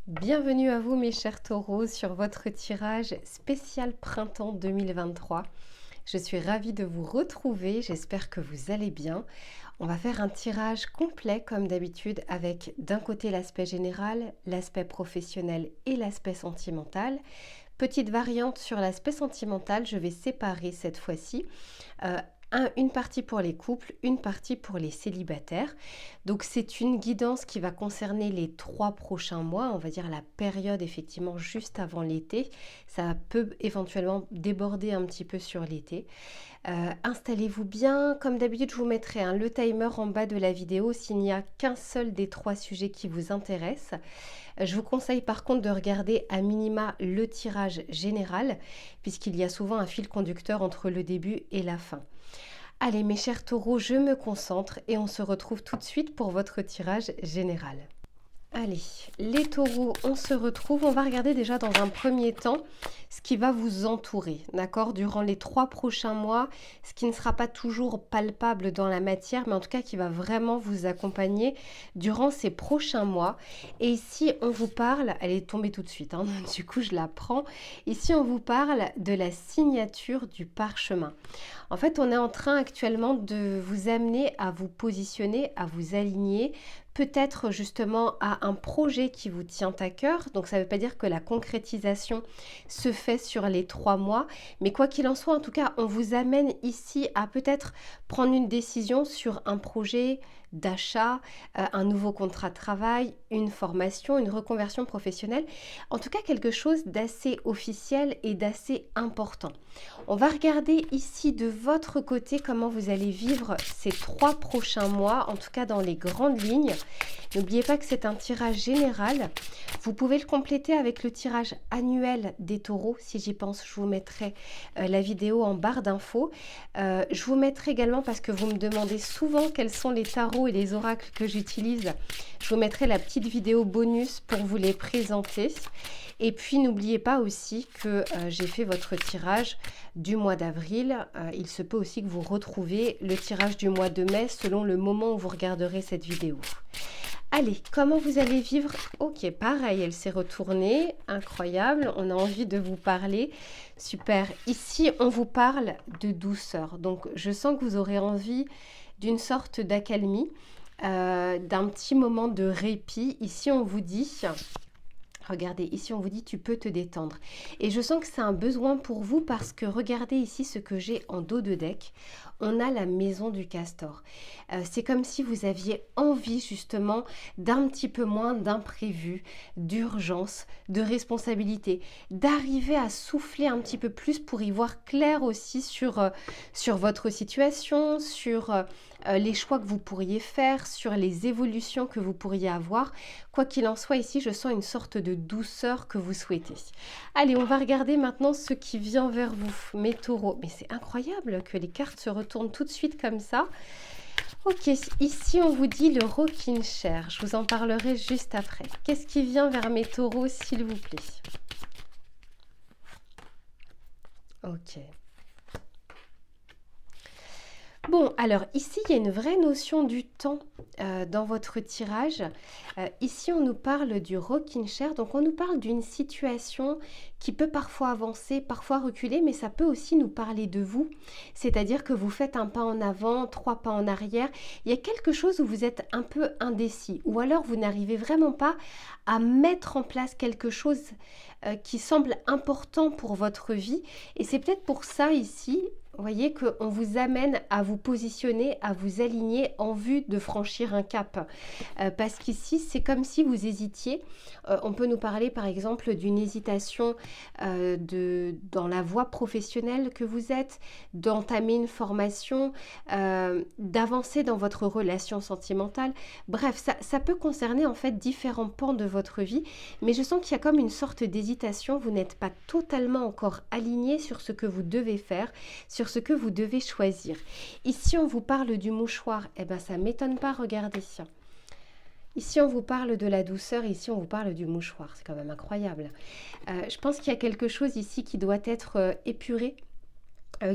Bienvenue à vous mes chers taureaux sur votre tirage spécial printemps 2023. Je suis ravie de vous retrouver, j'espère que vous allez bien. On va faire un tirage complet comme d'habitude avec d'un côté l'aspect général, l'aspect professionnel et l'aspect sentimental. Petite variante sur l'aspect sentimental, je vais séparer cette fois-ci une partie pour les couples, une partie pour les célibataires. Donc c'est une guidance qui va concerner les 3 prochains mois, on va dire la période effectivement juste avant l'été. Ça peut éventuellement déborder un petit peu sur l'été. Installez-vous bien, comme d'habitude je vous mettrai le timer en bas de la vidéo s'il n'y a qu'un seul des 3 sujets qui vous intéressent. Je vous conseille par contre de regarder à minima le tirage général puisqu'il y a souvent un fil conducteur entre le début et la fin. Allez mes chers taureaux, je me concentre et on se retrouve tout de suite pour votre tirage général. Allez, les taureaux, on se retrouve. On va regarder déjà dans un premier temps ce qui va vous entourer, d'accord, durant les 3 prochains mois, ce qui ne sera pas toujours palpable dans la matière, mais en tout cas qui va vraiment vous accompagner durant ces prochains mois. Et ici, on vous parle, elle est tombée tout de suite, hein, du coup je la prends. Ici, on vous parle de la signature du parchemin. En fait, on est en train actuellement de vous amener à vous positionner, à vous aligner, peut-être justement à un projet qui vous tient à cœur. Donc ça ne veut pas dire que la concrétisation se fait sur les 3 mois, mais quoi qu'il en soit, en tout cas, on vous amène ici à peut-être prendre une décision sur un projet d'achat, un nouveau contrat de travail, une formation, une reconversion professionnelle, en tout cas quelque chose d'assez officiel et d'assez important. On va regarder ici de votre côté comment vous allez vivre ces 3 prochains mois, en tout cas dans les grandes lignes. N'oubliez pas que c'est un tirage général. Vous pouvez le compléter avec le tirage annuel des taureaux. Si j'y pense, je vous mettrai la vidéo en barre d'infos. Je vous mettrai également, parce que vous me demandez souvent quels sont les tarots et les oracles que j'utilise, je vous mettrai la petite vidéo bonus pour vous les présenter. Et puis n'oubliez pas aussi que j'ai fait votre tirage du mois d'avril. Il se peut aussi que vous retrouviez le tirage du mois de mai selon le moment où vous regarderez cette vidéo. Allez, comment vous allez vivre? Ok, pareil, elle s'est retournée. Incroyable, on a envie de vous parler. Super. Ici, on vous parle de douceur. Donc, je sens que vous aurez envie d'une sorte d'accalmie, d'un petit moment de répit. Ici, on vous dit... Regardez, ici on vous dit tu peux te détendre. Et je sens que c'est un besoin pour vous parce que regardez ici ce que j'ai en dos de deck. On a la maison du castor. C'est comme si vous aviez envie justement d'un petit peu moins d'imprévu, d'urgence, de responsabilité, d'arriver à souffler un petit peu plus pour y voir clair aussi sur votre situation, sur les choix que vous pourriez faire, sur les évolutions que vous pourriez avoir. Quoi qu'il en soit, ici, je sens une sorte de douceur que vous souhaitez. Allez, on va regarder maintenant ce qui vient vers vous, mes taureaux. Mais c'est incroyable que les cartes se retournent tout de suite comme ça. Ok, ici, on vous dit le rocking chair. Je vous en parlerai juste après. Qu'est-ce qui vient vers mes taureaux, s'il vous plaît? Ok. Bon, alors ici, il y a une vraie notion du temps dans votre tirage. Ici, on nous parle du rocking chair, donc on nous parle d'une situation qui peut parfois avancer, parfois reculer, mais ça peut aussi nous parler de vous. C'est-à-dire que vous faites un pas en avant, 3 pas en arrière. Il y a quelque chose où vous êtes un peu indécis, ou alors vous n'arrivez vraiment pas à mettre en place quelque chose qui semble important pour votre vie. Et c'est peut-être pour ça ici, vous voyez qu'on vous amène à vous positionner, à vous aligner en vue de franchir un cap. Parce qu'ici, c'est comme si vous hésitiez. On peut nous parler par exemple d'une hésitation dans la voie professionnelle que vous êtes, d'entamer une formation, d'avancer dans votre relation sentimentale. Bref, ça peut concerner en fait différents pans de votre vie. Mais je sens qu'il y a comme une sorte d'hésitation. Vous n'êtes pas totalement encore aligné sur ce que vous devez faire, sur ce que vous devez choisir. Ici, on vous parle du mouchoir. Eh bien, ça ne m'étonne pas, regardez ça. Ici, on vous parle de la douceur. Ici, on vous parle du mouchoir. C'est quand même incroyable. Je pense qu'il y a quelque chose ici qui doit être épuré.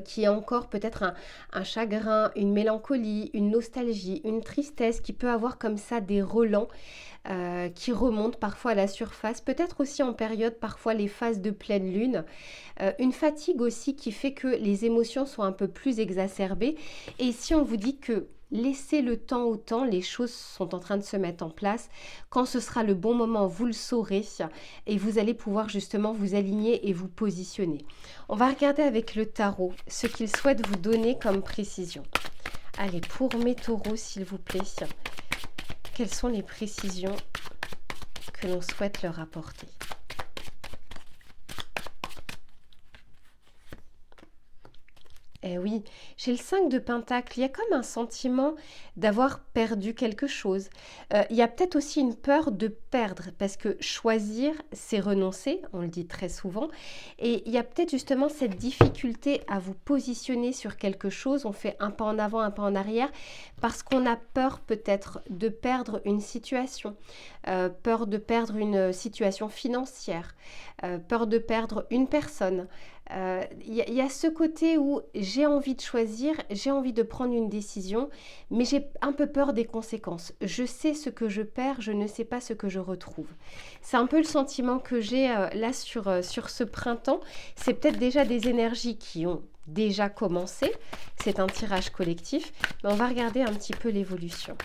qui est encore peut-être un chagrin, une mélancolie, une nostalgie, une tristesse, qui peut avoir comme ça des relents qui remontent parfois à la surface, peut-être aussi en période, parfois les phases de pleine lune, une fatigue aussi qui fait que les émotions sont un peu plus exacerbées. Et ici, on vous dit que laissez le temps au temps, les choses sont en train de se mettre en place. Quand ce sera le bon moment, vous le saurez et vous allez pouvoir justement vous aligner et vous positionner. On va regarder avec le tarot ce qu'il souhaite vous donner comme précision. Allez, pour mes taureaux, s'il vous plaît, quelles sont les précisions que l'on souhaite leur apporter? Eh oui, j'ai le 5 de Pentacle. Il y a comme un sentiment d'avoir perdu quelque chose. Il y a peut-être aussi une peur de perdre, parce que choisir, c'est renoncer, on le dit très souvent. Et il y a peut-être justement cette difficulté à vous positionner sur quelque chose. On fait un pas en avant, un pas en arrière, parce qu'on a peur peut-être de perdre une situation, peur de perdre une situation financière, peur de perdre une personne. Il y a ce côté où j'ai envie de choisir, j'ai envie de prendre une décision, mais j'ai un peu peur des conséquences. Je sais ce que je perds, je ne sais pas ce que je retrouve. C'est un peu le sentiment que j'ai là sur ce printemps. C'est peut-être déjà des énergies qui ont déjà commencé. C'est un tirage collectif, mais on va regarder un petit peu l'évolution.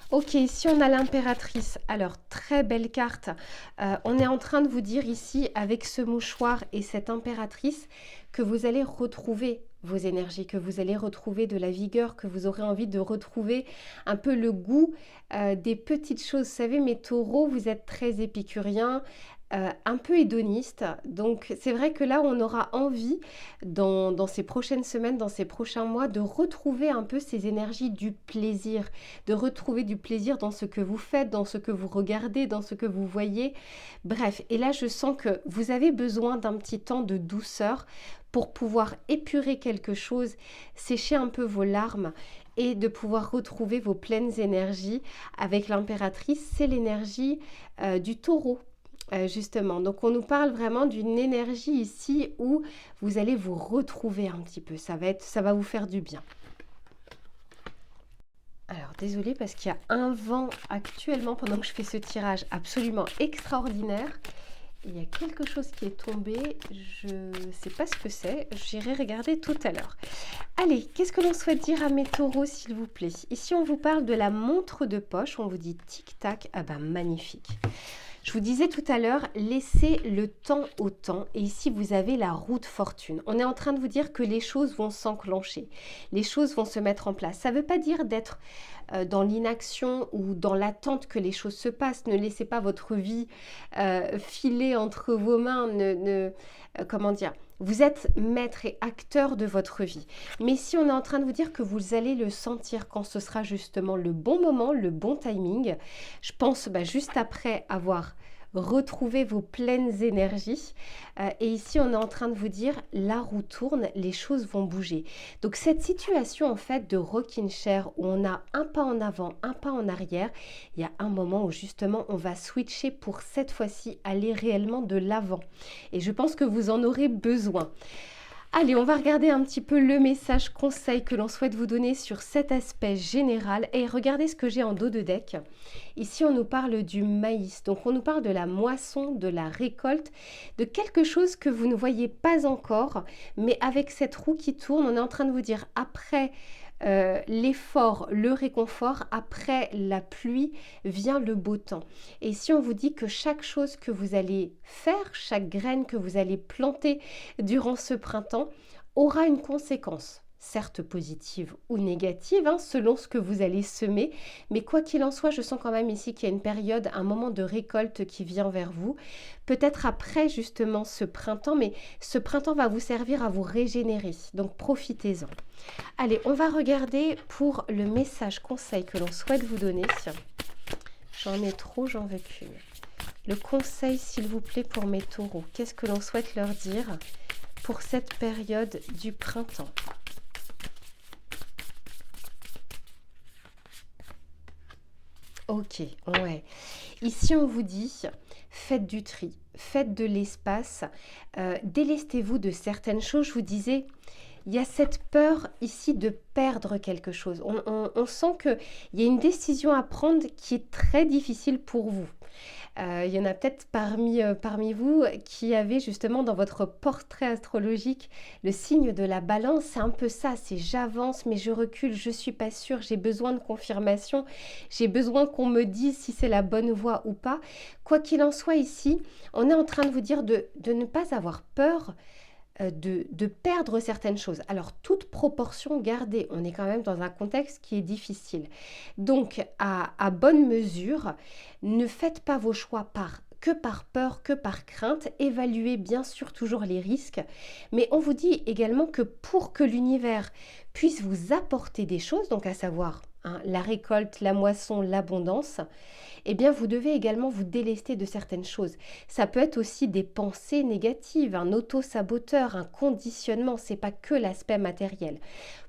Ok, ici on a l'impératrice. Alors, très belle carte. On est en train de vous dire ici, avec ce mouchoir et cette impératrice, que vous allez retrouver vos énergies, que vous allez retrouver de la vigueur, que vous aurez envie de retrouver un peu le goût des petites choses. Vous savez, mes taureaux, vous êtes très épicuriens, un peu hédoniste. Donc c'est vrai que là on aura envie dans ces prochaines semaines, dans ces prochains mois, de retrouver un peu ces énergies du plaisir, de retrouver du plaisir dans ce que vous faites, dans ce que vous regardez, dans ce que vous voyez. Bref, et là je sens que vous avez besoin d'un petit temps de douceur pour pouvoir épurer quelque chose, sécher un peu vos larmes et de pouvoir retrouver vos pleines énergies. Avec l'impératrice, c'est l'énergie du taureau. Justement, donc on nous parle vraiment d'une énergie ici où vous allez vous retrouver un petit peu, ça va vous faire du bien. Alors désolée parce qu'il y a un vent actuellement pendant que je fais ce tirage absolument extraordinaire. Il y a quelque chose qui est tombé, je ne sais pas ce que c'est, j'irai regarder tout à l'heure. Allez, qu'est-ce que l'on souhaite dire à mes taureaux s'il vous plaît? Ici on vous parle de la montre de poche, on vous dit tic-tac, ah ben magnifique. Je vous disais tout à l'heure, laissez le temps au temps. Et ici, vous avez la roue de fortune. On est en train de vous dire que les choses vont s'enclencher. Les choses vont se mettre en place. Ça ne veut pas dire d'être dans l'inaction ou dans l'attente que les choses se passent. Ne laissez pas votre vie filer entre vos mains. Comment dire ? Vous êtes maître et acteur de votre vie. Mais ici, on est en train de vous dire que vous allez le sentir quand ce sera justement le bon moment, le bon timing. Je pense juste après avoir retrouvé vos pleines énergies. Et ici, on est en train de vous dire, la roue tourne, les choses vont bouger. Donc cette situation en fait de rocking chair où on a un pas en avant, un pas en arrière, il y a un moment où justement on va switcher pour cette fois-ci aller réellement de l'avant. Et je pense que vous en aurez besoin. Allez, on va regarder un petit peu le message conseil que l'on souhaite vous donner sur cet aspect général. Et regardez ce que j'ai en dos de deck. Ici, on nous parle du maïs. Donc, on nous parle de la moisson, de la récolte, de quelque chose que vous ne voyez pas encore. Mais avec cette roue qui tourne, on est en train de vous dire après l'effort, le réconfort, après la pluie vient le beau temps. Et si on vous dit que chaque chose que vous allez faire, chaque graine que vous allez planter durant ce printemps aura une conséquence, certes positive ou négative, selon ce que vous allez semer, mais quoi qu'il en soit, je sens quand même ici qu'il y a une période, un moment de récolte qui vient vers vous, peut-être après justement ce printemps, mais ce printemps va vous servir à vous régénérer, donc profitez-en. Allez, on va regarder pour le message conseil que l'on souhaite vous donner. J'en ai trop, j'en veux qu'une. Le conseil, s'il vous plaît, pour mes taureaux. Qu'est-ce que l'on souhaite leur dire pour cette période du printemps? Ok, ouais. Ici, on vous dit, faites du tri, faites de l'espace, délestez-vous de certaines choses. Je vous disais, il y a cette peur ici de perdre quelque chose. On sent qu'il y a une décision à prendre qui est très difficile pour vous. Il y en a peut-être parmi vous qui avez justement dans votre portrait astrologique le signe de la balance. C'est un peu ça, c'est j'avance mais je recule, je suis pas sûre, j'ai besoin de confirmation, j'ai besoin qu'on me dise si c'est la bonne voie ou pas. Quoi qu'il en soit ici, on est en train de vous dire de ne pas avoir peur de perdre certaines choses. Alors, toute proportion gardée, on est quand même dans un contexte qui est difficile. Donc, à bonne mesure, ne faites pas vos choix que par peur, que par crainte. Évaluez bien sûr toujours les risques. Mais on vous dit également que pour que l'univers puisse vous apporter des choses, donc à savoir la récolte, la moisson, l'abondance, eh bien vous devez également vous délester de certaines choses. Ça peut être aussi des pensées négatives, un auto-saboteur, un conditionnement, c'est pas que l'aspect matériel.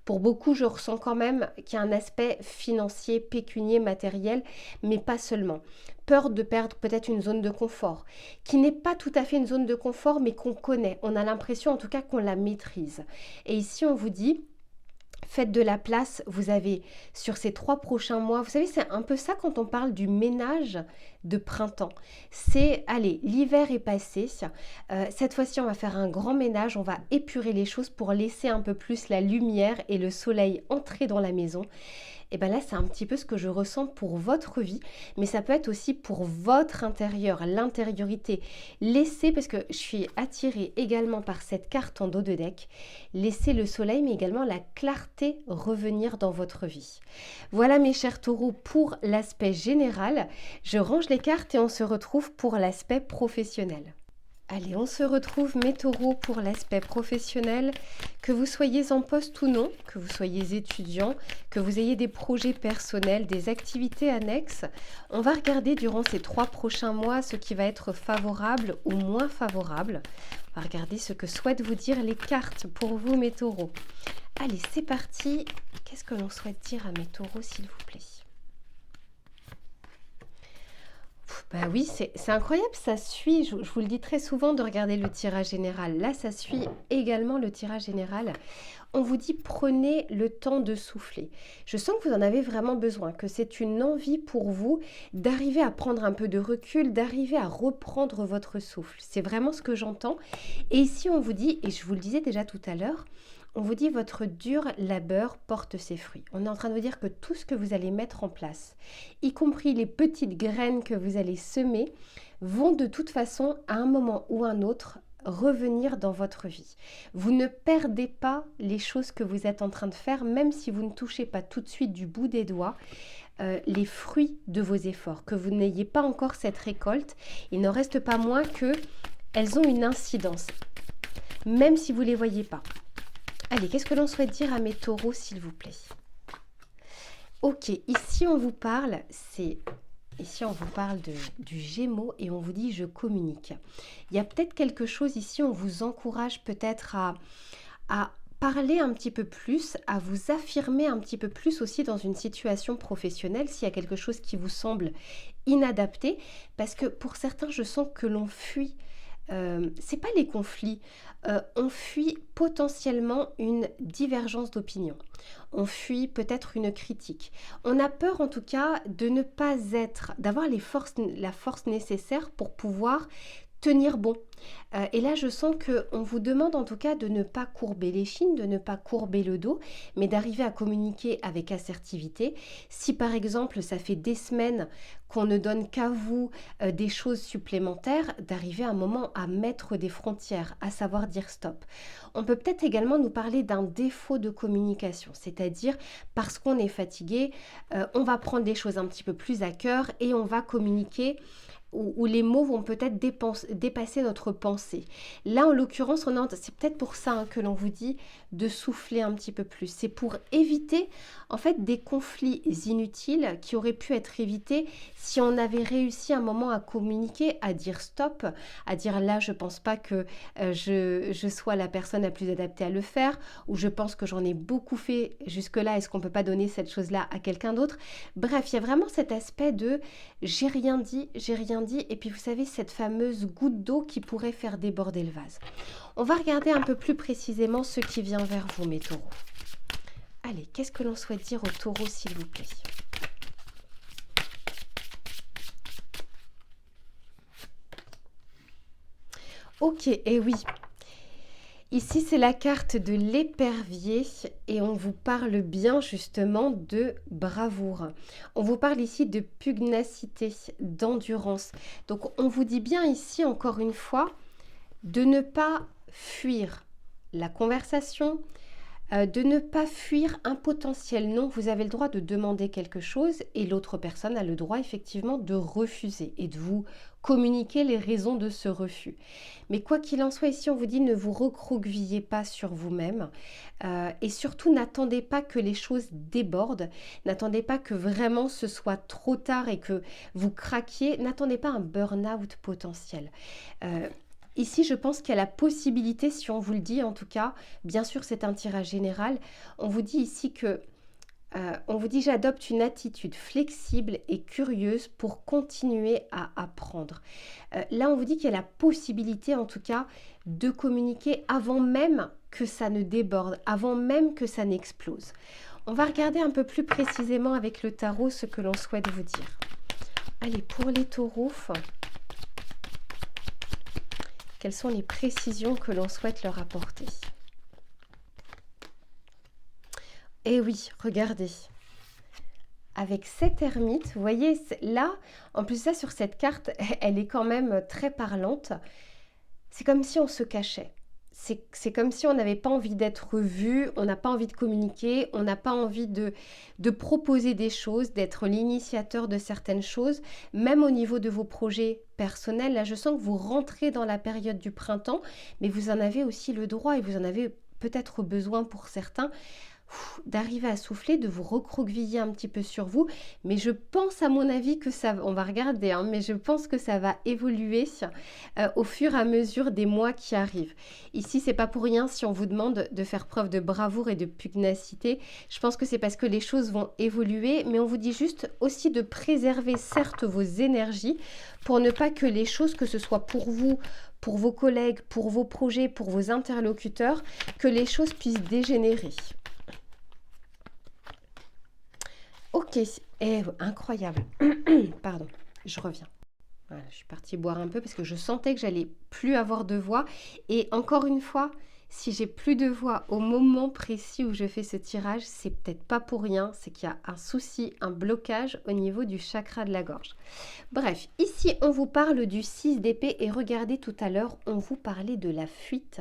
Pour beaucoup, je ressens quand même qu'il y a un aspect financier, pécunier, matériel, mais pas seulement. Peur de perdre peut-être une zone de confort, qui n'est pas tout à fait une zone de confort, mais qu'on connaît. On a l'impression en tout cas qu'on la maîtrise. Et ici, on vous dit, faites de la place, vous avez sur ces 3 prochains mois, vous savez, c'est un peu ça quand on parle du ménage de printemps. C'est, allez, l'hiver est passé, cette fois-ci on va faire un grand ménage, on va épurer les choses pour laisser un peu plus la lumière et le soleil entrer dans la maison. Et bien là, c'est un petit peu ce que je ressens pour votre vie, mais ça peut être aussi pour votre intérieur, l'intériorité. Laissez, parce que je suis attirée également par cette carte en dos de deck, laissez le soleil, mais également la clarté revenir dans votre vie. Voilà mes chers taureaux pour l'aspect général. Je range les cartes et on se retrouve pour l'aspect professionnel. Allez, on se retrouve mes taureaux pour l'aspect professionnel. Que vous soyez en poste ou non, que vous soyez étudiant, que vous ayez des projets personnels, des activités annexes, on va regarder durant ces 3 prochains mois ce qui va être favorable ou moins favorable. On va regarder ce que souhaitent vous dire les cartes pour vous mes taureaux. Allez, c'est parti. Qu'est-ce que l'on souhaite dire à mes taureaux s'il vous plaît ? Bah oui, c'est incroyable, ça suit, je vous le dis très souvent de regarder le tirage général. Là, ça suit également le tirage général. On vous dit prenez le temps de souffler. Je sens que vous en avez vraiment besoin, que c'est une envie pour vous d'arriver à prendre un peu de recul, d'arriver à reprendre votre souffle. C'est vraiment ce que j'entends. Et ici, on vous dit, et je vous le disais déjà tout à l'heure, on vous dit votre dur labeur porte ses fruits. On est en train de vous dire que tout ce que vous allez mettre en place, y compris les petites graines que vous allez semer, vont de toute façon à un moment ou un autre revenir dans votre vie. Vous ne perdez pas les choses que vous êtes en train de faire, même si vous ne touchez pas tout de suite du bout des doigts les fruits de vos efforts, que vous n'ayez pas encore cette récolte. Il n'en reste pas moins que elles ont une incidence, même si vous ne les voyez pas. Allez, qu'est-ce que l'on souhaite dire à mes taureaux, s'il vous plaît ? Ok, ici on vous parle, du Gémeaux et on vous dit je communique. Il y a peut-être quelque chose ici, on vous encourage peut-être à parler un petit peu plus, à vous affirmer un petit peu plus aussi dans une situation professionnelle s'il y a quelque chose qui vous semble inadapté, parce que pour certains, je sens que l'on fuit. C'est pas les conflits, on fuit potentiellement une divergence d'opinion, on fuit peut-être une critique, on a peur en tout cas de ne pas d'avoir la force nécessaire pour pouvoir tenir bon. Et là, je sens qu'on vous demande en tout cas de ne pas courber les chines, de ne pas courber le dos, mais d'arriver à communiquer avec assertivité. Si par exemple, ça fait des semaines qu'on ne donne qu'à vous des choses supplémentaires, d'arriver à un moment à mettre des frontières, à savoir dire stop. On peut peut-être également nous parler d'un défaut de communication, c'est-à-dire parce qu'on est fatigué, on va prendre les choses un petit peu plus à cœur et on va communiquer où les mots vont peut-être dépasser notre pensée. Là, en l'occurrence, c'est peut-être pour ça que l'on vous dit de souffler un petit peu plus. C'est pour éviter en fait des conflits inutiles qui auraient pu être évités si on avait réussi un moment à communiquer, à dire stop, à dire là, je pense pas que je sois la personne la plus adaptée à le faire, ou je pense que j'en ai beaucoup fait jusque-là, est-ce qu'on peut pas donner cette chose-là à quelqu'un d'autre? Bref, il y a vraiment cet aspect de j'ai rien dit, et puis vous savez, cette fameuse goutte d'eau qui pourrait faire déborder le vase. On va regarder un peu plus précisément ce qui vient vers vous, mes taureaux. Allez, qu'est-ce que l'on souhaite dire aux taureaux, s'il vous plaît? Ok, et oui. Ici, c'est la carte de l'épervier et on vous parle bien justement de bravoure. On vous parle ici de pugnacité, d'endurance. Donc, on vous dit bien ici, encore une fois, de ne pas fuir la conversation, de ne pas fuir un potentiel non. Vous avez le droit de demander quelque chose et l'autre personne a le droit effectivement de refuser et de vous communiquer les raisons de ce refus. Mais quoi qu'il en soit, ici on vous dit ne vous recroquevillez pas sur vous-même et surtout n'attendez pas que les choses débordent, n'attendez pas que vraiment ce soit trop tard et que vous craquiez, n'attendez pas un burn-out potentiel. Ici, je pense qu'il y a la possibilité, si on vous le dit en tout cas, bien sûr c'est un tirage général, on vous dit ici que, on vous dit j'adopte une attitude flexible et curieuse pour continuer à apprendre. Là, on vous dit qu'il y a la possibilité en tout cas de communiquer avant même que ça ne déborde, avant même que ça n'explose. On va regarder un peu plus précisément avec le tarot ce que l'on souhaite vous dire. Allez, pour les taureaux, quelles sont les précisions que l'on souhaite leur apporter? Eh oui, regardez. Avec cette ermite, vous voyez, là, en plus ça, sur cette carte, elle est quand même très parlante. C'est comme si on se cachait. C'est comme si on n'avait pas envie d'être vu, on n'a pas envie de communiquer, on n'a pas envie de proposer des choses, d'être l'initiateur de certaines choses, même au niveau de vos projets personnels. Là, je sens que vous rentrez dans la période du printemps, mais vous en avez aussi le droit et vous en avez peut-être besoin pour certains d'arriver à souffler, de vous recroqueviller un petit peu sur vous, mais je pense à mon avis que ça, on va regarder, hein, mais je pense que ça va évoluer au fur et à mesure des mois qui arrivent. Ici, c'est pas pour rien si on vous demande de faire preuve de bravoure et de pugnacité. Je pense que c'est parce que les choses vont évoluer, mais on vous dit juste aussi de préserver certes vos énergies pour ne pas que les choses, que ce soit pour vous, pour vos collègues, pour vos projets, pour vos interlocuteurs, que les choses puissent dégénérer. Ok, incroyable. Pardon, je reviens. Voilà, je suis partie boire un peu parce que je sentais que j'allais plus avoir de voix. Et encore une fois, si j'ai plus de voix au moment précis où je fais ce tirage, c'est peut-être pas pour rien, c'est qu'il y a un souci, un blocage au niveau du chakra de la gorge. Bref, ici on vous parle du 6 d'épée et regardez tout à l'heure, on vous parlait de la fuite.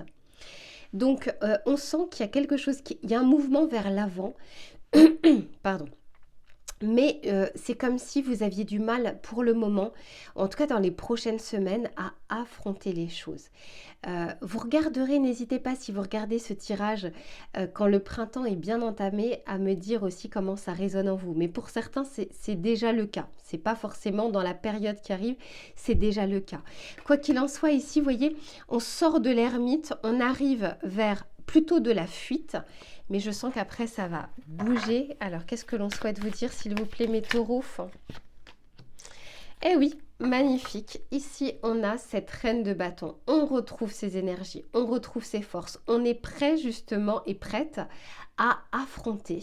Donc on sent qu'il y a quelque chose, il y a un mouvement vers l'avant. Pardon. Mais c'est comme si vous aviez du mal pour le moment, en tout cas dans les prochaines semaines, à affronter les choses. Vous regarderez, n'hésitez pas si vous regardez ce tirage quand le printemps est bien entamé, à me dire aussi comment ça résonne en vous. Mais pour certains, c'est déjà le cas. C'est pas forcément dans la période qui arrive, c'est déjà le cas. Quoi qu'il en soit, ici, vous voyez, on sort de l'ermite, on arrive vers plutôt de la fuite. Mais je sens qu'après, ça va bouger. Alors, qu'est-ce que l'on souhaite vous dire, s'il vous plaît, mes taureaux? Eh oui, magnifique. Ici, on a cette reine de bâton. On retrouve ses énergies, on retrouve ses forces. On est prêt, justement, et prête à affronter,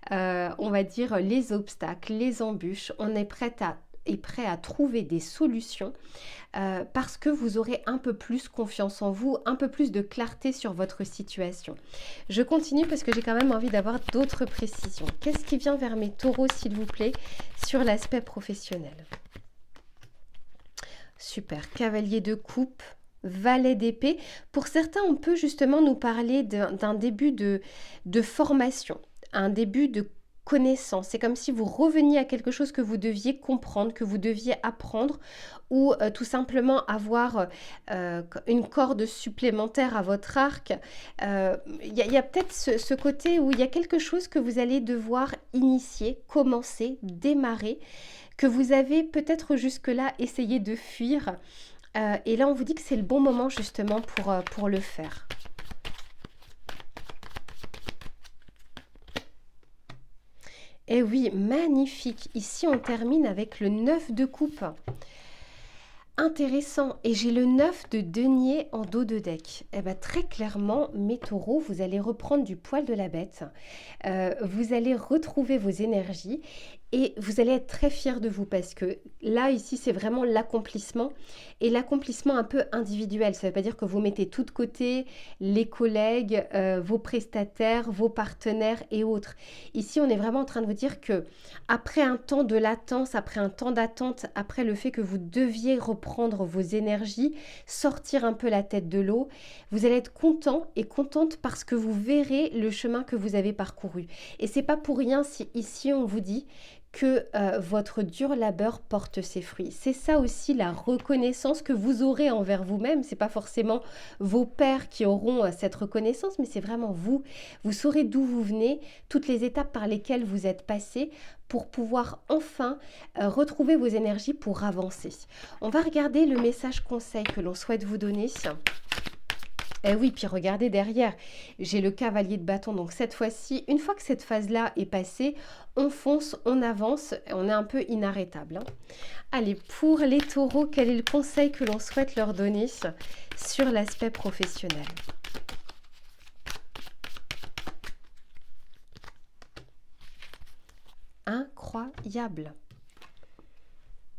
on va dire, les obstacles, les embûches. On est prêt à trouver des solutions parce que vous aurez un peu plus confiance en vous, un peu plus de clarté sur votre situation. Je continue parce que j'ai quand même envie d'avoir d'autres précisions. Qu'est-ce qui vient vers mes taureaux, s'il vous plaît, sur l'aspect professionnel? Super, cavalier de coupe, valet d'épée. Pour certains, on peut justement nous parler d'un début de formation, un début de connaissance. C'est comme si vous reveniez à quelque chose que vous deviez comprendre, que vous deviez apprendre ou tout simplement avoir une corde supplémentaire à votre arc. Il y a peut-être ce côté où il y a quelque chose que vous allez devoir initier, commencer, démarrer, que vous avez peut-être jusque-là essayé de fuir. Et là, on vous dit que c'est le bon moment justement pour le faire. Et oui, magnifique. Ici, on termine avec le 9 de coupe. Intéressant. Et j'ai le 9 de denier en dos de deck. Eh bien, très clairement, mes taureaux, vous allez reprendre du poil de la bête. Vous allez retrouver vos énergies et vous allez être très fiers de vous parce que là, ici, c'est vraiment l'accomplissement et l'accomplissement un peu individuel. Ça ne veut pas dire que vous mettez tout de côté les collègues, vos prestataires, vos partenaires et autres. Ici, on est vraiment en train de vous dire que après un temps de latence, après un temps d'attente, après le fait que vous deviez reprendre vos énergies, sortir un peu la tête de l'eau, vous allez être content et contente parce que vous verrez le chemin que vous avez parcouru. Et c'est pas pour rien si ici on vous dit que votre dur labeur porte ses fruits. C'est ça aussi la reconnaissance que vous aurez envers vous-même. C'est pas forcément vos pairs qui auront cette reconnaissance, mais c'est vraiment vous. Vous saurez d'où vous venez, toutes les étapes par lesquelles vous êtes passé pour pouvoir enfin retrouver vos énergies pour avancer. On va regarder le message conseil que l'on souhaite vous donner. Eh oui, puis regardez derrière, j'ai le cavalier de bâton, donc cette fois-ci, une fois que cette phase-là est passée, on fonce, on avance, on est un peu inarrêtable. Allez, pour les taureaux, quel est le conseil que l'on souhaite leur donner sur l'aspect professionnel? Incroyable.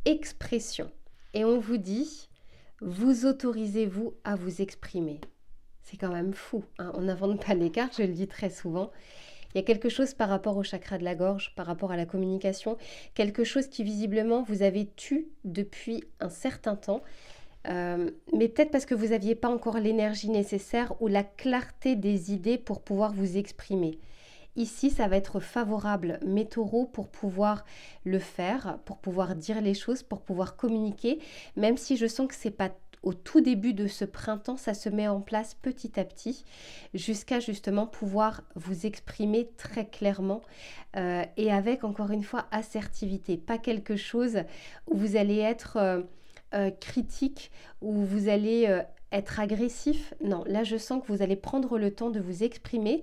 Expression. Et on vous dit, vous autorisez-vous à vous exprimer. C'est quand même fou, hein. On n'invente pas les cartes, je le dis très souvent. Il y a quelque chose par rapport au chakra de la gorge, par rapport à la communication, quelque chose qui visiblement vous avez tu depuis un certain temps, mais peut-être parce que vous n'aviez pas encore l'énergie nécessaire ou la clarté des idées pour pouvoir vous exprimer. Ici, ça va être favorable, mes taureaux, pour pouvoir le faire, pour pouvoir dire les choses, pour pouvoir communiquer, même si je sens que c'est pas au tout début de ce printemps, ça se met en place petit à petit jusqu'à justement pouvoir vous exprimer très clairement et avec encore une fois assertivité, pas quelque chose où vous allez être critique, où vous allez être agressif. Non, là je sens que vous allez prendre le temps de vous exprimer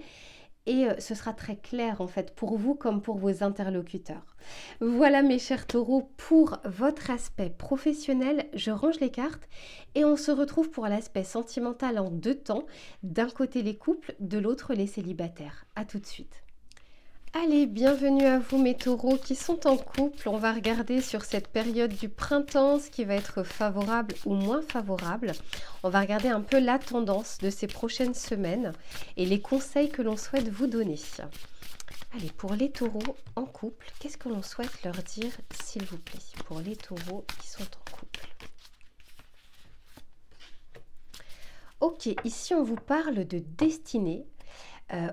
et ce sera très clair en fait pour vous comme pour vos interlocuteurs. Voilà mes chers taureaux pour votre aspect professionnel. Je range les cartes et on se retrouve pour l'aspect sentimental en deux temps. D'un côté les couples, de l'autre les célibataires. A tout de suite. Allez, bienvenue à vous mes taureaux qui sont en couple. On va regarder sur cette période du printemps ce qui va être favorable ou moins favorable. On va regarder un peu la tendance de ces prochaines semaines et les conseils que l'on souhaite vous donner. Allez, pour les taureaux en couple, qu'est-ce que l'on souhaite leur dire s'il vous plaît, pour les taureaux qui sont en couple? Ok, ici on vous parle de destinée.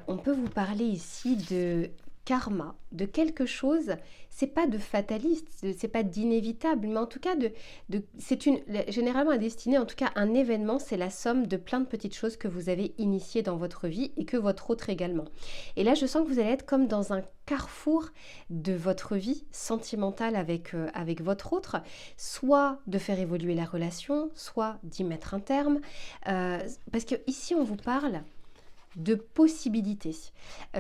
On peut vous parler ici de karma, de quelque chose, c'est pas de fataliste, c'est pas d'inévitable, mais en tout cas généralement la destinée, en tout cas un événement, c'est la somme de plein de petites choses que vous avez initiées dans votre vie et que votre autre également. Et là, je sens que vous allez être comme dans un carrefour de votre vie sentimentale avec votre autre, soit de faire évoluer la relation, soit d'y mettre un terme, parce que ici on vous parle de possibilités,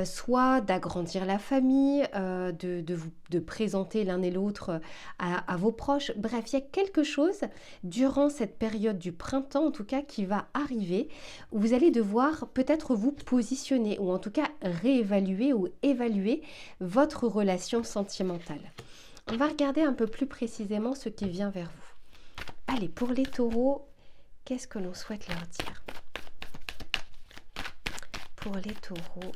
soit d'agrandir la famille, de présenter l'un et l'autre à vos proches. Bref, il y a quelque chose durant cette période du printemps, en tout cas, qui va arriver, où vous allez devoir peut-être vous positionner, ou en tout cas réévaluer ou évaluer votre relation sentimentale. On va regarder un peu plus précisément ce qui vient vers vous. Allez, pour les taureaux, qu'est-ce que l'on souhaite leur dire ? Pour les taureaux,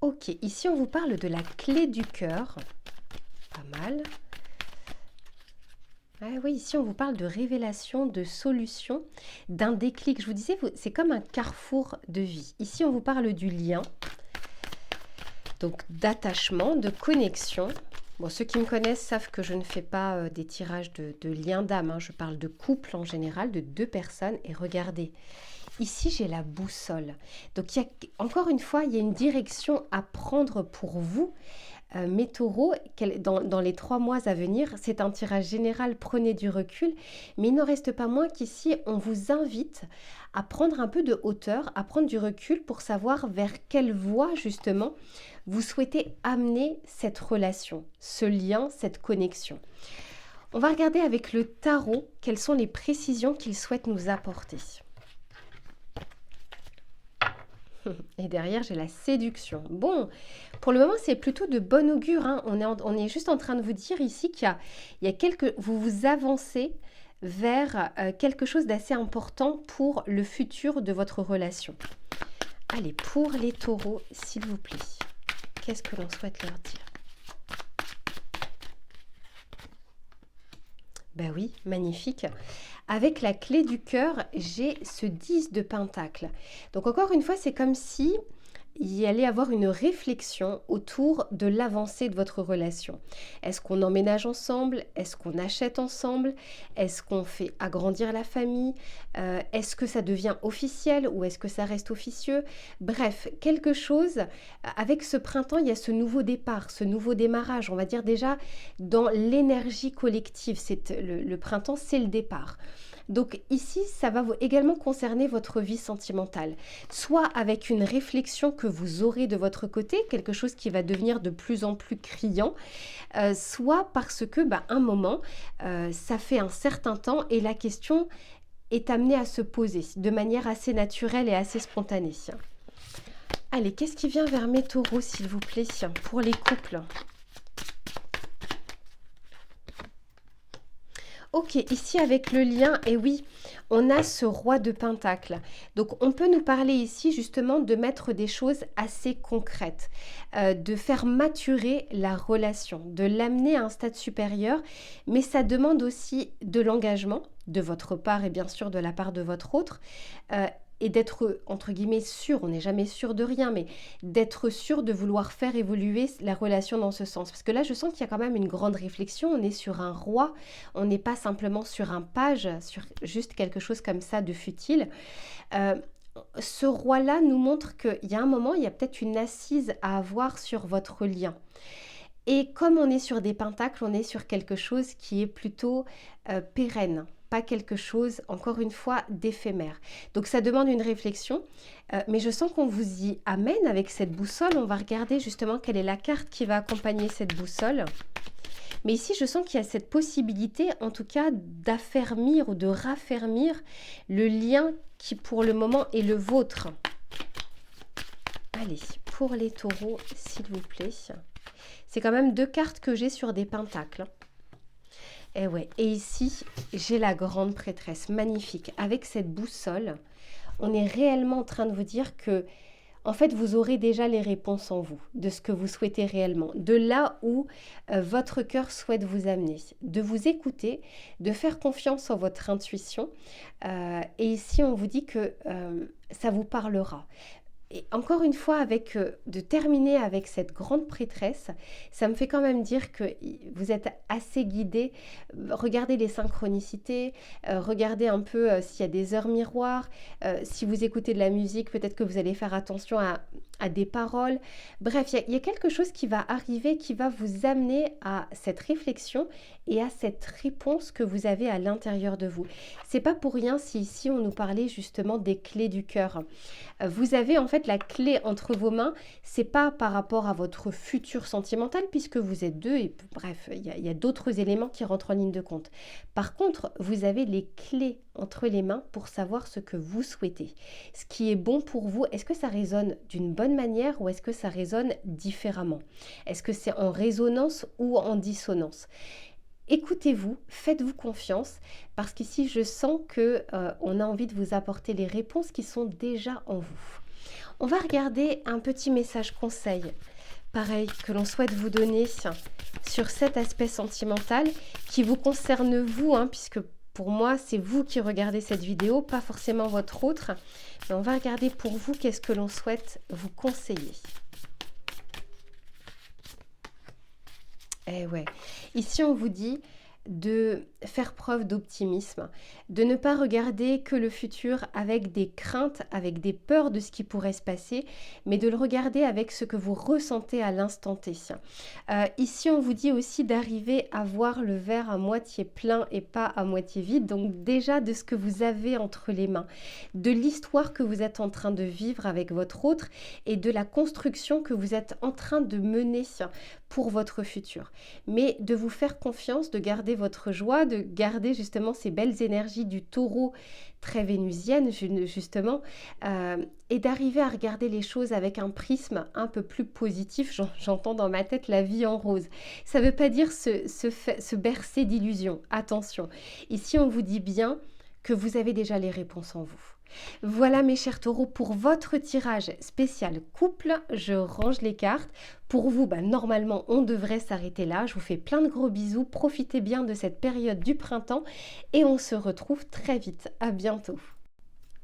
ok, ici on vous parle de la clé du cœur, pas mal. Ah oui, ici on vous parle de révélation, de solution, d'un déclic. Je vous disais, c'est comme un carrefour de vie. Ici on vous parle du lien, donc d'attachement, de connexion. Bon, ceux qui me connaissent savent que je ne fais pas des tirages de liens d'âme, hein. Je parle de couple en général, de deux personnes. Et regardez, ici j'ai la boussole. Donc encore une fois, il y a une direction à prendre pour vous. Mes taureaux, dans les 3 mois à venir, c'est un tirage général, prenez du recul, mais il n'en reste pas moins qu'ici, on vous invite à prendre un peu de hauteur, à prendre du recul pour savoir vers quelle voie justement vous souhaitez amener cette relation, ce lien, cette connexion. On va regarder avec le tarot quelles sont les précisions qu'il souhaite nous apporter. Et derrière, j'ai la séduction. Bon, pour le moment, c'est plutôt de bon augure, hein. On est juste en train de vous dire ici qu'il y a vous vous avancez vers quelque chose d'assez important pour le futur de votre relation. Allez, pour les taureaux, s'il vous plaît, qu'est-ce que l'on souhaite leur dire? Ben oui, magnifique. Avec la clé du cœur, j'ai ce 10 de pentacle. Donc encore une fois, c'est comme si il y allait avoir une réflexion autour de l'avancée de votre relation. Est-ce qu'on emménage ensemble? Est-ce qu'on achète ensemble? Est-ce qu'on fait agrandir la famille? Est-ce que ça devient officiel ou est-ce que ça reste officieux? Bref, quelque chose, avec ce printemps, il y a ce nouveau départ, ce nouveau démarrage. On va dire déjà dans l'énergie collective. Le printemps, c'est le départ. Donc ici, ça va également concerner votre vie sentimentale, soit avec une réflexion que vous aurez de votre côté, quelque chose qui va devenir de plus en plus criant, soit parce que un moment, ça fait un certain temps et la question est amenée à se poser de manière assez naturelle et assez spontanée. Allez, qu'est-ce qui vient vers mes taureaux, s'il vous plaît, pour les couples? Ok, ici avec le lien, et oui, on a ce roi de pentacle. Donc on peut nous parler ici justement de mettre des choses assez concrètes, de faire maturer la relation, de l'amener à un stade supérieur, mais ça demande aussi de l'engagement de votre part et bien sûr de la part de votre autre. Et d'être, entre guillemets, sûr, on n'est jamais sûr de rien, mais d'être sûr de vouloir faire évoluer la relation dans ce sens. Parce que là, je sens qu'il y a quand même une grande réflexion, on est sur un roi, on n'est pas simplement sur un page, sur juste quelque chose comme ça de futile. Ce roi-là nous montre qu'il y a un moment, il y a peut-être une assise à avoir sur votre lien. Et comme on est sur des pentacles, on est sur quelque chose qui est plutôt pérenne, pas quelque chose, encore une fois, d'éphémère. Donc ça demande une réflexion, mais je sens qu'on vous y amène avec cette boussole. On va regarder justement quelle est la carte qui va accompagner cette boussole. Mais ici, je sens qu'il y a cette possibilité, en tout cas, d'affermir ou de raffermir le lien qui, pour le moment, est le vôtre. Allez, pour les taureaux, s'il vous plaît. C'est quand même 2 cartes que j'ai sur des pentacles. Et ouais, et ici, j'ai la grande prêtresse, magnifique. Avec cette boussole, on est réellement en train de vous dire que, en fait, vous aurez déjà les réponses en vous, de ce que vous souhaitez réellement, de là où votre cœur souhaite vous amener, de vous écouter, de faire confiance en votre intuition. Et ici, on vous dit que ça vous parlera. Et encore une fois, de terminer avec cette grande prêtresse, ça me fait quand même dire que vous êtes assez guidé. Regardez les synchronicités, regardez un peu s'il y a des heures miroirs. Si vous écoutez de la musique, peut-être que vous allez faire attention à des paroles. Bref, il y a quelque chose qui va arriver, qui va vous amener à cette réflexion et à cette réponse que vous avez à l'intérieur de vous. C'est pas pour rien si ici on nous parlait justement des clés du cœur. Vous avez en fait la clé entre vos mains, c'est pas par rapport à votre futur sentimental puisque vous êtes deux et bref, il y a d'autres éléments qui rentrent en ligne de compte. Par contre, vous avez les clés entre les mains pour savoir ce que vous souhaitez. Ce qui est bon pour vous, est-ce que ça résonne d'une bonne manière ou est-ce que ça résonne différemment? Est-ce que c'est en résonance ou en dissonance? Écoutez-vous, faites-vous confiance, parce qu'ici je sens qu'on a envie de vous apporter les réponses qui sont déjà en vous. On va regarder un petit message conseil pareil, que l'on souhaite vous donner sur cet aspect sentimental qui vous concerne vous, hein, puisque pour moi, c'est vous qui regardez cette vidéo, pas forcément votre autre. Mais on va regarder pour vous qu'est-ce que l'on souhaite vous conseiller. Eh ouais, ici on vous dit de faire preuve d'optimisme, de ne pas regarder que le futur avec des craintes, avec des peurs de ce qui pourrait se passer, mais de le regarder avec ce que vous ressentez à l'instant T. Ici, on vous dit aussi d'arriver à voir le verre à moitié plein et pas à moitié vide, donc déjà de ce que vous avez entre les mains, de l'histoire que vous êtes en train de vivre avec votre autre et de la construction que vous êtes en train de mener pour votre futur. Mais de vous faire confiance, de garder votre joie, de garder justement ces belles énergies du taureau très vénusienne justement, et d'arriver à regarder les choses avec un prisme un peu plus positif. J'entends dans ma tête la vie en rose. Ça ne veut pas dire se bercer d'illusions. Attention, ici on vous dit bien que vous avez déjà les réponses en vous. Voilà mes chers taureaux pour votre tirage spécial couple. Je range les cartes. Pour vous, normalement, on devrait s'arrêter là. Je vous fais plein de gros bisous. Profitez bien de cette période du printemps et on se retrouve très vite. À bientôt.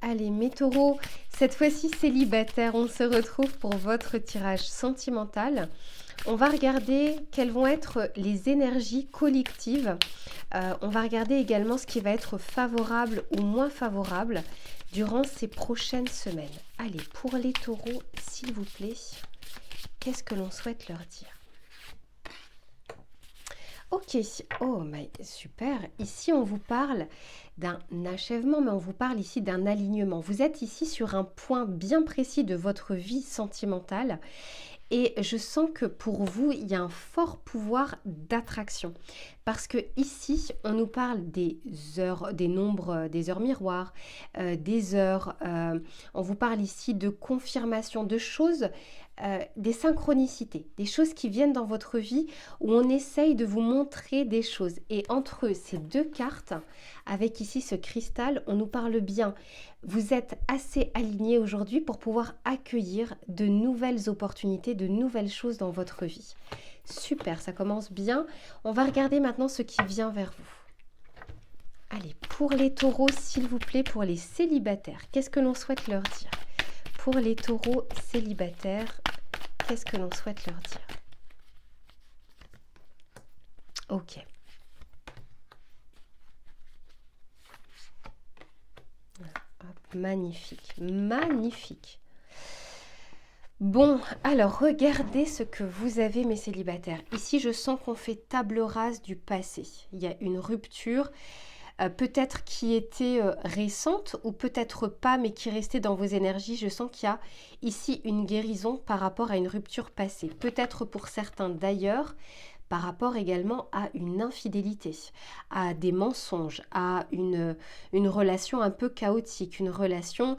Allez, mes taureaux, cette fois-ci célibataire, on se retrouve pour votre tirage sentimental. On va regarder quelles vont être les énergies collectives. On va regarder également ce qui va être favorable ou moins favorable durant ces prochaines semaines. Allez, pour les taureaux, s'il vous plaît, qu'est-ce que l'on souhaite leur dire? Ok, oh, super. Ici, on vous parle d'un achèvement, mais on vous parle ici d'un alignement. Vous êtes ici sur un point bien précis de votre vie sentimentale. Et je sens que pour vous, il y a un fort pouvoir d'attraction. Parce que ici, on nous parle des heures, des nombres, des heures miroirs, des heures. On vous parle ici de confirmation, de choses, des synchronicités, des choses qui viennent dans votre vie où on essaye de vous montrer des choses. Et entre ces deux cartes, avec ici ce cristal, on nous parle bien. Vous êtes assez aligné aujourd'hui pour pouvoir accueillir de nouvelles opportunités, de nouvelles choses dans votre vie. Super, ça commence bien. On va regarder maintenant ce qui vient vers vous. Allez, pour les taureaux, s'il vous plaît, pour les célibataires, qu'est-ce que l'on souhaite leur dire? Pour les taureaux célibataires, qu'est-ce que l'on souhaite leur dire? Ok. Magnifique, magnifique. Bon, alors regardez ce que vous avez mes célibataires. Ici, je sens qu'on fait table rase du passé. Il y a une rupture, peut-être qui était récente ou peut-être pas, mais qui restait dans vos énergies. Je sens qu'il y a ici une guérison par rapport à une rupture passée. Peut-être pour certains d'ailleurs, par rapport également à une infidélité, à des mensonges, à une relation un peu chaotique, une relation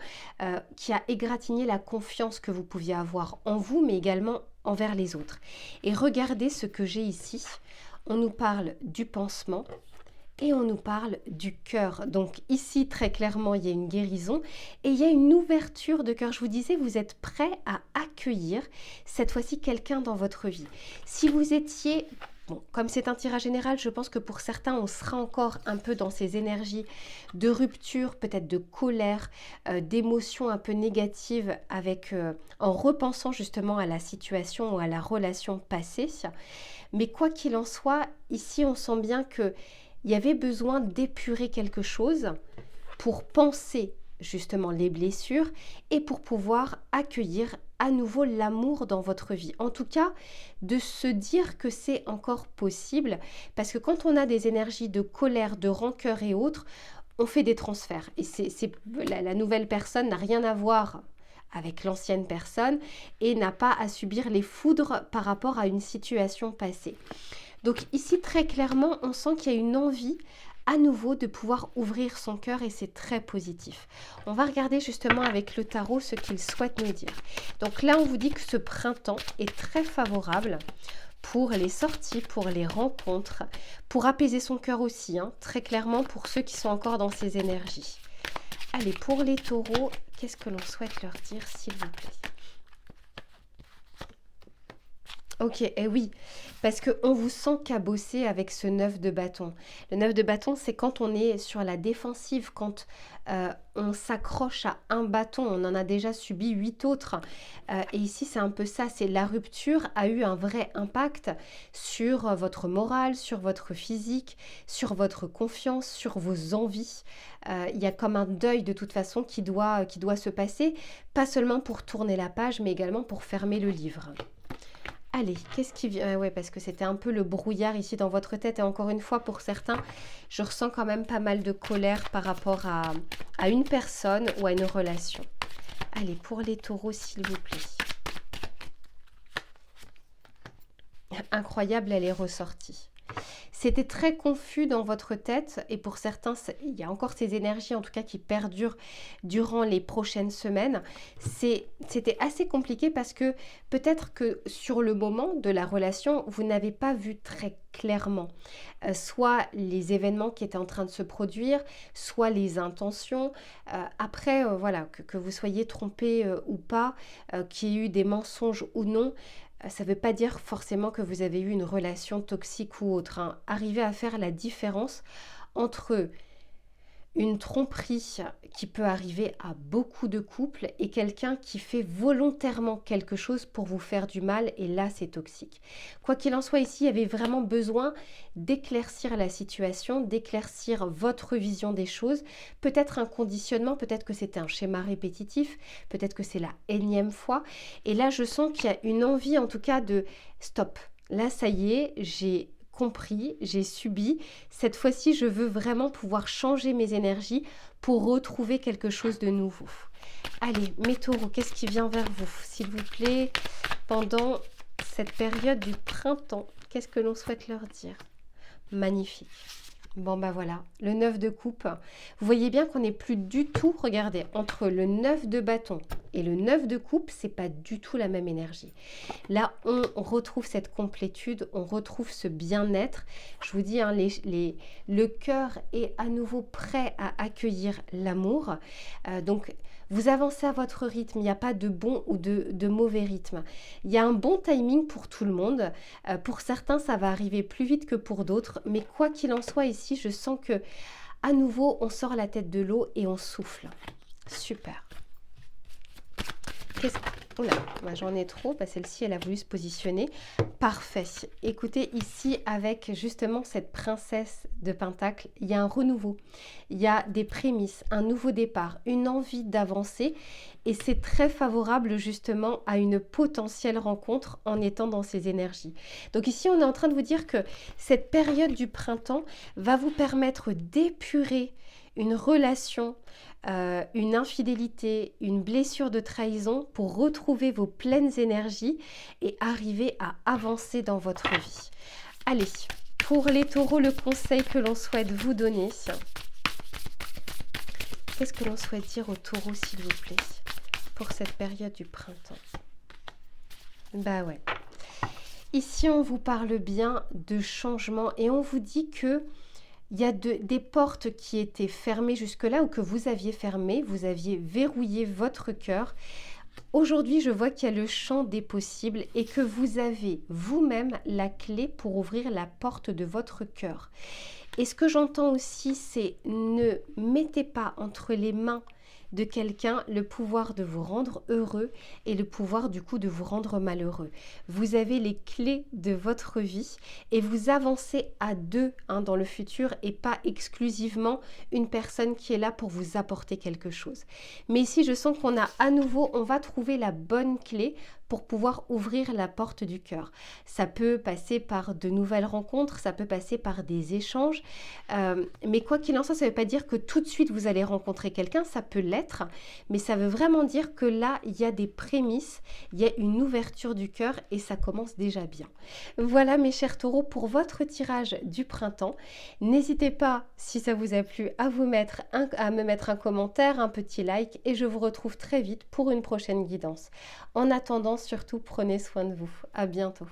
qui a égratigné la confiance que vous pouviez avoir en vous, mais également envers les autres. Et regardez ce que j'ai ici. On nous parle du pansement et on nous parle du cœur. Donc ici, très clairement, il y a une guérison et il y a une ouverture de cœur. Je vous disais, vous êtes prêt à accueillir cette fois-ci quelqu'un dans votre vie. Si vous étiez... Bon, comme c'est un tirage général, je pense que pour certains, on sera encore un peu dans ces énergies de rupture, peut-être de colère, d'émotions un peu négatives en repensant justement à la situation ou à la relation passée. Mais quoi qu'il en soit, ici, on sent bien qu'il y avait besoin d'épurer quelque chose pour penser justement les blessures et pour pouvoir accueillir à nouveau l'amour dans votre vie. En tout cas, de se dire que c'est encore possible, parce que quand on a des énergies de colère, de rancœur et autres, on fait des transferts. Et la nouvelle personne n'a rien à voir avec l'ancienne personne et n'a pas à subir les foudres par rapport à une situation passée. Donc ici, très clairement, on sent qu'il y a une envie à nouveau de pouvoir ouvrir son cœur et c'est très positif. On va regarder justement avec le tarot ce qu'il souhaite nous dire. Donc là, on vous dit que ce printemps est très favorable pour les sorties, pour les rencontres, pour apaiser son cœur aussi, très clairement pour ceux qui sont encore dans ces énergies. Allez, pour les taureaux, qu'est-ce que l'on souhaite leur dire, s'il vous plaît? Ok, et oui, parce qu'on vous sent cabossé avec ce 9 de bâton. Le 9 de bâton, c'est quand on est sur la défensive, quand on s'accroche à un bâton, on en a déjà subi 8 autres. Et ici, c'est un peu ça, c'est la rupture a eu un vrai impact sur votre morale, sur votre physique, sur votre confiance, sur vos envies. Il y a comme un deuil de toute façon qui doit se passer, pas seulement pour tourner la page, mais également pour fermer le livre. Allez, qu'est-ce qui vient? Ouais, parce que c'était un peu le brouillard ici dans votre tête. Et encore une fois, pour certains, je ressens quand même pas mal de colère par rapport à une personne ou à une relation. Allez, pour les taureaux, s'il vous plaît. Incroyable, elle est ressortie. C'était très confus dans votre tête et pour certains, il y a encore ces énergies en tout cas qui perdurent durant les prochaines semaines. C'était assez compliqué parce que peut-être que sur le moment de la relation, vous n'avez pas vu très clairement soit les événements qui étaient en train de se produire, soit les intentions. Après, voilà, que vous soyez trompé ou pas, qu'il y ait eu des mensonges ou non, ça ne veut pas dire forcément que vous avez eu une relation toxique ou autre, hein. Arrivez à faire la différence entre une tromperie qui peut arriver à beaucoup de couples et quelqu'un qui fait volontairement quelque chose pour vous faire du mal et là c'est toxique. Quoi qu'il en soit ici, il y avait vraiment besoin d'éclaircir la situation, d'éclaircir votre vision des choses, peut-être un conditionnement, peut-être que c'était un schéma répétitif, peut-être que c'est la énième fois et là je sens qu'il y a une envie en tout cas de stop. Là ça y est, j'ai compris, j'ai subi. Cette fois-ci, je veux vraiment pouvoir changer mes énergies pour retrouver quelque chose de nouveau. Allez, mes taureaux, qu'est-ce qui vient vers vous, s'il vous plaît, pendant cette période du printemps? Qu'est-ce que l'on souhaite leur dire? Magnifique. Bon bah voilà, le 9 de coupe. Vous voyez bien qu'on n'est plus du tout, regardez, entre le 9 de bâton et le 9 de coupe, c'est pas du tout la même énergie. Là, on retrouve cette complétude, on retrouve ce bien-être. Je vous dis, hein, le cœur est à nouveau prêt à accueillir l'amour. Donc, vous avancez à votre rythme, il n'y a pas de bon ou de mauvais rythme. Il y a un bon timing pour tout le monde. Pour certains, ça va arriver plus vite que pour d'autres. Mais quoi qu'il en soit, ici, je sens que à nouveau, on sort la tête de l'eau et on souffle. Super. Oula, bah, j'en ai trop, bah, celle-ci elle a voulu se positionner. Parfait. Écoutez, ici avec justement cette princesse de Pentacle, il y a un renouveau, il y a des prémices, un nouveau départ, une envie d'avancer et c'est très favorable justement à une potentielle rencontre en étant dans ces énergies. Donc ici on est en train de vous dire que cette période du printemps va vous permettre d'épurer une relation, une infidélité, une blessure de trahison pour retrouver vos pleines énergies et arriver à avancer dans votre vie. Allez, pour les taureaux, le conseil que l'on souhaite vous donner, qu'est-ce que l'on souhaite dire aux taureaux s'il vous plaît, pour cette période du printemps? Bah ouais. Ici, on vous parle bien de changement et on vous dit que il y a des portes qui étaient fermées jusque-là ou que vous aviez fermées, vous aviez verrouillé votre cœur. Aujourd'hui, je vois qu'il y a le champ des possibles et que vous avez vous-même la clé pour ouvrir la porte de votre cœur. Et ce que j'entends aussi, c'est ne mettez pas entre les mains de quelqu'un le pouvoir de vous rendre heureux et le pouvoir du coup de vous rendre malheureux. Vous avez les clés de votre vie et vous avancez à deux dans le futur et pas exclusivement une personne qui est là pour vous apporter quelque chose. Mais ici, je sens qu'on a à nouveau, on va trouver la bonne clé pour pouvoir ouvrir la porte du cœur. Ça peut passer par de nouvelles rencontres, ça peut passer par des échanges, mais quoi qu'il en soit, ça ne veut pas dire que tout de suite vous allez rencontrer quelqu'un, ça peut l'être, mais ça veut vraiment dire que là, il y a des prémices, il y a une ouverture du cœur et ça commence déjà bien. Voilà mes chers taureaux pour votre tirage du printemps. N'hésitez pas, si ça vous a plu, à me mettre un commentaire, un petit like et je vous retrouve très vite pour une prochaine guidance. En attendant, surtout, prenez soin de vous. À bientôt.